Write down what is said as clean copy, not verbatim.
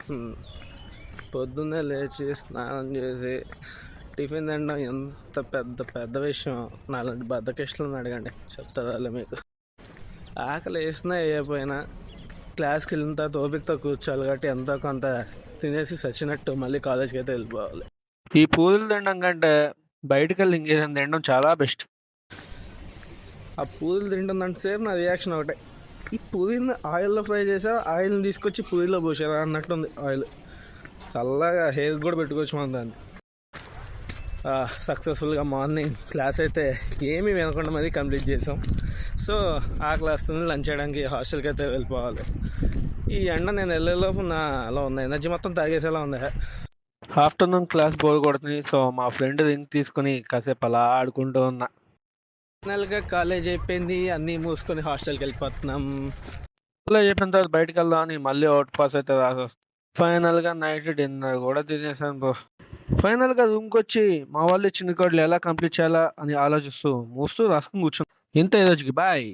హ్మ్. పొద్దున్నే లేచి స్నానం చేసి టిఫిన్ తినడం ఎంత పెద్ద పెద్ద విషయం. నాలాంటి బద్ధకిష్టులను అడగండి, చెప్తారా మీకు. ఆకలి వేసినా వేయకపోయినా క్లాస్కి వెళ్ళిన తర్వాత ఓపికతో కూర్చోవాలి కాబట్టి ఎంతో కొంత తినేసి సచ్చినట్టు మళ్ళీ కాలేజ్కి అయితే వెళ్ళిపోవాలి. ఈ పూరీలు తినడం కంటే బయటకు వెళ్ళి ఇంకేదైనా తినడం చాలా బెస్ట్. ఆ పూరీలు తింటున్నంతసేపు నా రియాక్షన్ ఒకటే, ఈ పూరీని ఆయిల్లో ఫ్రై చేసా, ఆయిల్ని తీసుకొచ్చి పూరీలో పోసారా అన్నట్టుంది ఆయిల్. చల్లగా హెయిర్ కూడా పెట్టుకోవచ్చు మనం దాన్ని. సక్సెస్ఫుల్గా మార్నింగ్ క్లాస్ అయితే ఏమీ వినకుండా మరీ కంప్లీట్ చేసాం. సో ఆ క్లాస్ని లంచ్ చేయడానికి హాస్టల్కి అయితే వెళ్ళిపోవాలి. ఈ ఎండ నేను వెళ్ళేలోపు నాలో ఉన్న ఎనర్జీ మొత్తం తాగేసేలా ఉంది. ఆఫ్టర్నూన్ క్లాస్ బోర్ కొడుతుంది, సో మా ఫ్రెండ్ దింగ్ తీసుకుని కాసేపు అలా ఆడుకుంటూ ఉన్నా. ఫైనల్గా కాలేజ్ అయిపోయింది, అన్నీ మూసుకొని హాస్టల్కి వెళ్ళిపోతున్నాం. కాలేజ్ అయిపోయిన తర్వాత బయటకు వెళ్దాం అని మళ్ళీ అవుట్ పాస్ అయితే రాసొస్తాం. ఫైనల్గా నైట్ డిన్నర్ కూడా తినేసాను బ్రో. ఫైనల్గా రూమ్కి వచ్చి మా వాళ్ళు ఇచ్చిన రికార్డులు ఎలా కంప్లీట్ చేయాలా అని ఆలోచిస్తూ మూస్తూ రాసుకుని కూర్చున్నాం. ఇంత ఈరోజుకి బాయ్.